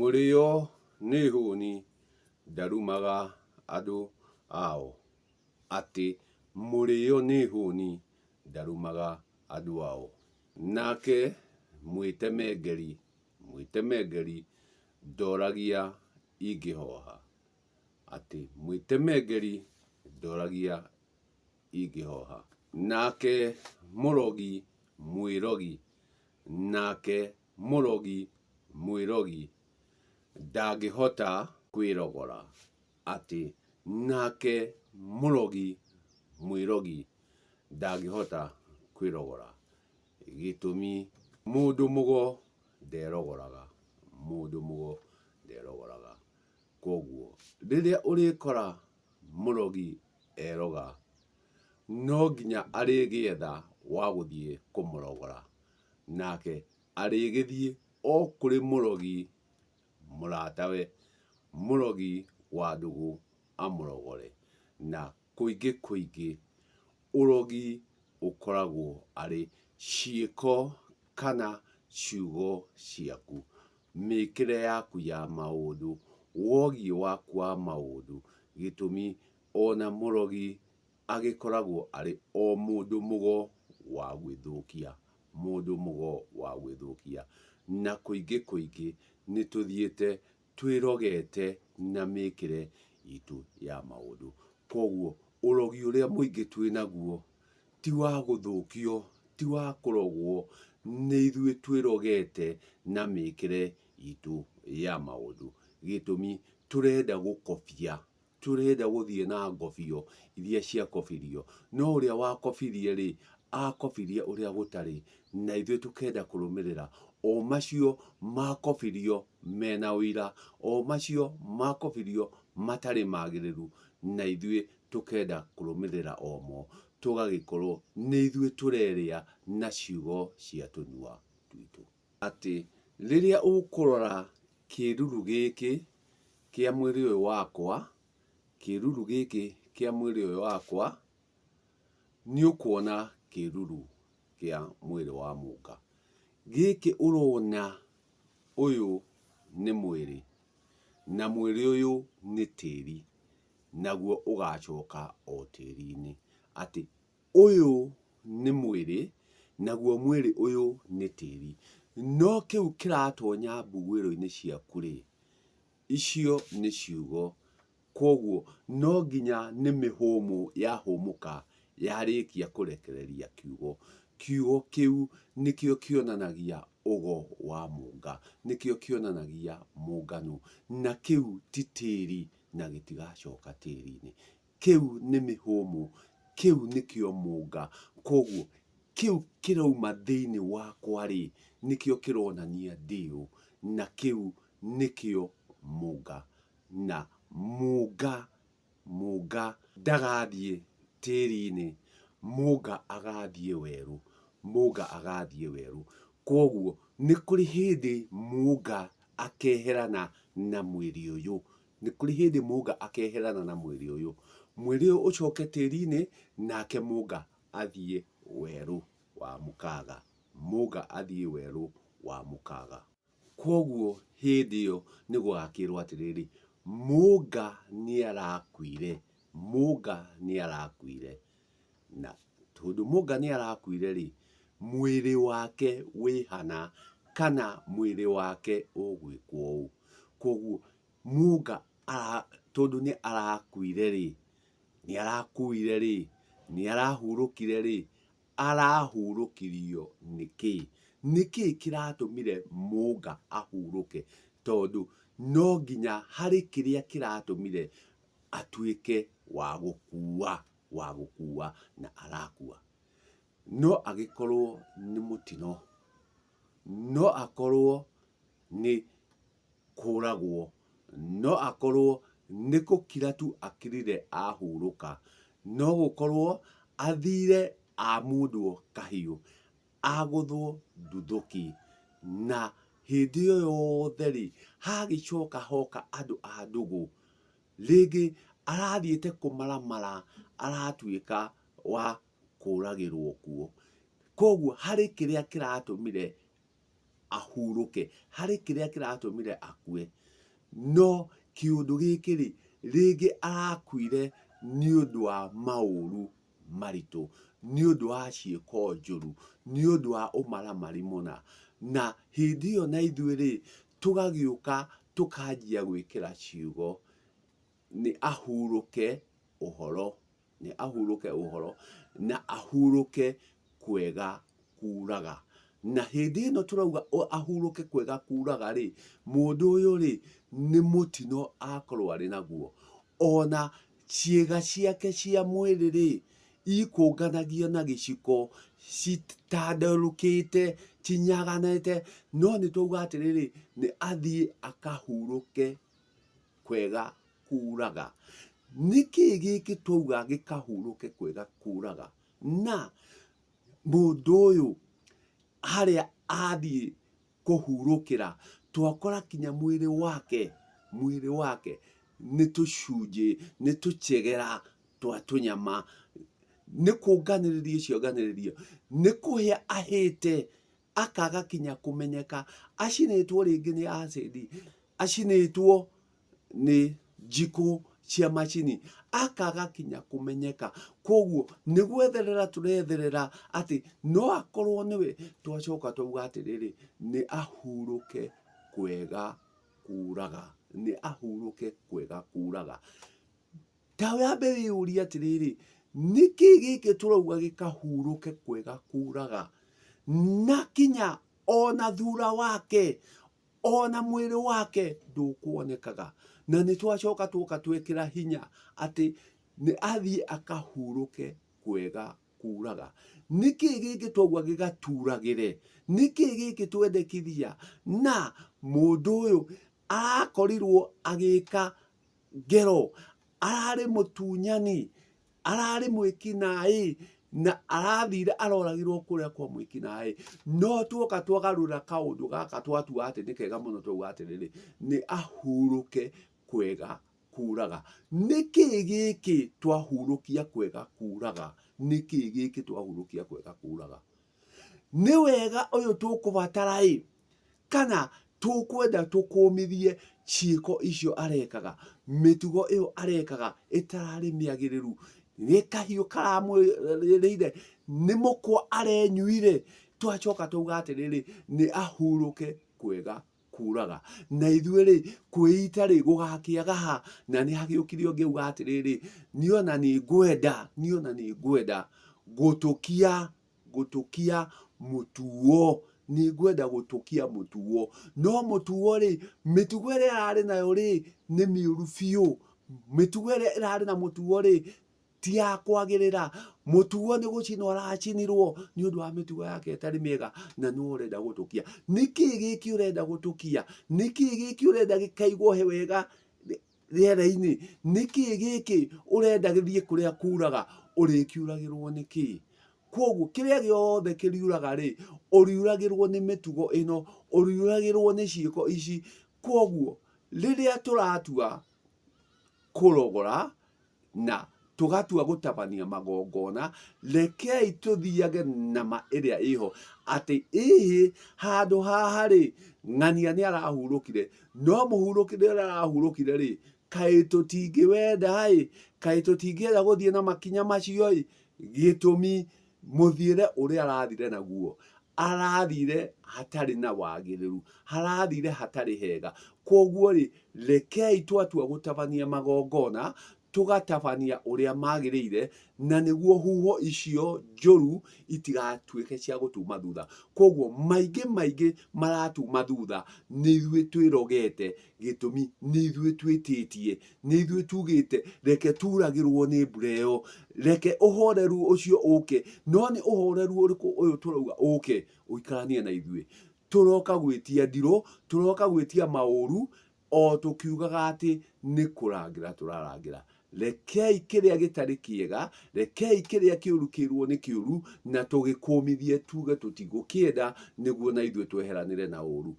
Mũrĩo nĩ hũni ndarumaga andũ ao. Atĩ mũrĩo nĩ hũni ndarumaga andũ ao. Nake mwĩtemengeri ndoragia ingĩhoha. Atĩ mwĩtemengeri ndoragia ingĩhoha. Nake mũrogi mwĩrogi ndangĩhota kwĩrogora. Atĩ nake mũrogi mwĩrogi ndangĩhota kwĩrogora. Gĩtũmi mũndũ mũgo nderogoraga. Koguo rĩrĩa ũrĩkora mũrogi eroga, no nginya arĩgĩetha wa gũthiĩ kũmũrogora. Nake arĩgĩthiĩ o kũrĩ mũrogi mũratawe, mũrogi wa ndũgũ amũrogore. Na kũingĩ ũrogi ũkoragwo arĩ ciĩko kana ciugo ciaku. Mĩkĩre yaku ya maũndũ, wogiĩ waku wa maũndũ. Gĩtũmi ona mũrogi agĩkoragwo arĩ o mũndũ mũgo wa gwĩthũkia. Na kũingĩ nĩtũthiĩte twĩrogete na mĩkĩre itũ ya maũndũ. Koguo ũrogi ũrĩa mũingĩ twĩnaguo ti wa gũthũkio, ti wa kũrogwo, nĩ ithuĩ twĩrogete na mĩkĩre itũ ya maũndũ. Gĩtũmi tũrenda gũkobia, tũrenda gũthiĩ na ngobio iria ciakobirio. No ũrĩa wakobirie akobirie ũrĩa gũtarĩ, na ithuĩ tũkenda kũrũmĩrĩra o macio makobirio mena ũira, o macio makobirio matarĩ magĩrĩru, na ithuĩ tũkenda kũrũmĩrĩra omo. Tũgagĩkorwo nĩ ithuĩ tũrerĩa na ciugo cia tũnua twitũ. Atĩ rĩrĩa ũkũrora kĩruru gĩkĩ kĩa mwĩrĩ ũyũ wakwa, nĩ ũkuona kĩruru kĩa mwĩrĩ wa mũka. Gĩkĩ ũrona ũyũ nĩ mwĩrĩ, na mwĩrĩ ũyũ nĩ tĩri, naguo ũgacoka o tĩri-inĩ. Atĩ ũyũ nĩ mwĩrĩ, naguo mwĩrĩ ũyũ nĩ tĩri. No kĩu kĩratonya mbugĩrĩro-inĩ ciaku icio nĩ ciugo. Koguo no nginya nĩ mĩhũmũ yahũmũka yarĩkia kũrekereria kiugo. Kiugo kĩu nĩkĩo kĩonanagia ũgo wa mũnga, nĩkĩo kĩonanagia mũngano. Na kĩu ti tĩri na gĩtigacoka tĩri-inĩ. Kĩu nĩ mĩhũmũ, kĩu nĩkĩo mũnga. Koguo kĩu kĩrauma thĩinĩ wakwa nĩkĩo kĩronania ndĩũ, na kĩu nĩkĩo mũnga. Na mũnga ndagathiĩ tĩri-inĩ, mũnga agathiĩ werũ. Koguo nĩ kũrĩ hĩndĩ mũnga akeherana na mwĩrĩ ũyũ, mwĩrĩ ũyũ ũcoke tĩri-inĩ, nake mũnga athiĩ werũ wa mũkaga. Koguo hĩndĩ ĩyo nĩ gũgakĩrwo atĩrĩrĩ, mũnga nĩ arakuire. Na tondũ mũnga nĩ arakuire mwĩrĩ wake wĩhana, kana mwĩrĩ wake ũgwĩkwo ũũ. Koguo mũnga tondũ nĩ arakuire nĩ arakuire nĩ arahurũkire arahurũkirio nĩkĩ? Nĩkĩ kĩratũmire mũnga ahurũke? Tondũ no nginya harĩ kĩrĩa kĩratũmire atuĩke wa gũkua na arakua. No agĩkorwo nĩ mũtino, no akorwo nĩ kũragwo, no akorwo nĩ gũkira tu akirire ahurũka, no gũkorwo athire amundwo kahiũ, agũthwo nduthũki. Na hĩndĩ ĩyo yothe hagĩcoka hoka andũ a ndũgũ, rĩngĩ arathiĩte kũmaramara, aratuĩka wa kũragĩrwo kuo. Koguo harĩ kĩrĩa kĩratũmire ahuruke harĩ kĩrĩa kĩratũmire akue. No kĩũndũ gĩkĩ rĩ, rĩngĩ arakuire nĩ ũndũ wa maũru maritũ, nĩ ũndũ wa ciĩko njũru, nĩ ũndũ wa ũmaramari mũna. Na hĩndĩ ĩyo na ithuĩ rĩ, tũgagĩũka tũkanjia gwĩkĩra ciugo nĩ ahurũke ũhoro, nĩ ahurũke ũhoro, na ahurũke kwega kuraga. Na hĩndĩ ĩno tũrauga ahurũke kwega kuraga rĩ, mũndũ ũyũ rĩ, nĩ mũtino akorwo arĩ naguo. Ona ciĩga ciake cia mwĩrĩ rĩ, ikũnganagio na gĩciko, citandũrũkĩte, cinyaganĩte, no nĩ twauga atĩrĩrĩ, nĩ athiĩ akahurũke kwega kuraga. Nĩkĩ gĩkĩ twauga gĩkahurũke kwega kuraga? Na mũndũ ũyũ harĩa athiĩ kũhurũkĩra, twakora kinya mwĩrĩ wake nĩ tũcunjĩ, nĩ tũcegera twa tũnyama, nĩ kũnganĩrĩrio cionganĩrĩrio, nĩ kũhĩa ahĩte, akaga kinya kũmenyeka, acinĩtwo rĩngĩ nĩ acid, acinĩtwo nĩ njiko cia macini, akaga kinya kũmenyeka. Koguo nĩ gwetherera tũretherera atĩ no akorwo nĩwe, twacoka twauga atĩrĩrĩ, nĩ ahurũke kwega kuraga, nĩ ahurũke kwega kuraga. Ta wambe wĩyũrie atĩrĩrĩ, nĩkĩ gĩkĩ tũrauga gĩkahurũke kwega kuraga? Na kinya ona thura wake, ona mwĩrĩ wake ndũkuonekaga. Na nĩ twacoka tũka twĩkĩra hinya atĩ nĩ athiĩ akahurũke kwega kuraga. Nĩkĩ gĩkĩ twauga gĩgaturagĩre? Nĩkĩ gĩkĩ twendekithia? Na mũndũ ũyũ arakorirwo agĩka ngero, ararĩ mũtunyani, ararĩ mwĩkinaĩ, na arathire aroragirwo kũrĩa kwa mwĩkinaĩ. No tuoka twagarũra kaũndũ gaka twatua atĩ nĩ kega mũno, twauga atĩrĩrĩ, nĩ ahurũke kwega kuraga. Nĩkĩ gĩkĩ twahurũkia kwega kuraga? Nĩkĩ gĩkĩ twahurũkia kwega kuraga? Nĩ wega ũyũ tũkũbatara kana tũkwenda tũkũmithie ciĩko icio arekaga, mĩtugo ĩyo arekaga ĩtararĩ mĩagĩrĩru, nĩ kahiũ karamwĩrĩire, nĩ mũkwa arenyuire, twacoka twauga atĩrĩrĩ, nĩ ahurũke kwega kuraga. Na ithuĩ rĩ, kwĩita rĩ gũgakĩaga ha? Na nĩ hagĩũkire ũngĩ uga atĩrĩrĩ, niĩ ona nĩ ngwenda gũtũkia mũtuo, nĩ ngwenda gũtũkia mũtuo. No mũtuo rĩ, mĩtugo ĩrĩa ararĩ nayo rĩ, nĩ mĩũru biũ. Mĩtugo ĩrĩa ĩrarĩ na mũtuo rĩ, ti ya kwagĩrĩra. Mũtuo nĩ gũcinwo aracinirwo nĩ ũndũ wa mĩtugo yake ĩtarĩ mĩega, na nĩ ũrenda gũtũkia. Nĩkĩ gĩkĩ ũrenda gũtũkia? Nĩkĩ gĩkĩ ũrenda gĩkaigwo wega rĩera-inĩ? Nĩkĩ gĩkĩ ũrenda gĩthiĩ kũrĩa kuraga? Ũrĩkiuragĩrwo nĩkĩ? Koguo kĩrĩa gĩothe kĩriuraga rĩ, ũriuragĩrwo nĩ mĩtugo ĩno, ũriuragĩrwo nĩ ciĩko ici. Koguo rĩrĩa tũratua kũrogora na tũgatua gũtabania magongona, rekei tũthiage na ma ĩrĩa ĩho atĩ ĩhĩ handũ haha rĩ, ng'ania nĩ arahurũkire, no mũhurũkĩre ũrĩa arahurũkire rĩ, kaĩ tũtingĩwenda kaĩ tũtingĩenda gũthiĩ na makinya macio gĩtũmi mũthiĩre ũrĩa arathire naguo, arathire hatarĩ na wagĩrĩru, harathire hatarĩ hega. Koguo rĩ, rekei twatua gũtabania magongona, tũgatabania ũrĩa magĩrĩire, na nĩguo huho icio njũru itigatuĩke cia gũtuma thutha. Koguo maingĩ maratuma thutha nĩ ithuĩ twĩrogete, gĩtũmi nĩ ithuĩ twĩtĩtie, nĩ ithuĩ tugĩte reke turagĩrwo nĩ mbura ĩyo, reke ũhoreru ũcio ũke. No nĩ ũhoreru ũrĩkũ ũyũ tũrauga ũke ũikaranie na ithuĩ? Tũroka gwĩtia ndirũ, tũroka gwĩtia maũru, o tũkiugaga atĩ nĩ kũrangĩra tũrarangĩra. Rekei kĩrĩa gĩtarĩ kĩega, rekei kĩrĩa kĩũru kĩrwo nĩ kĩũru, na tũgĩkũmithie tuge tũtigũkĩenda, nĩguo na ithuĩ tweheranĩre na ũru.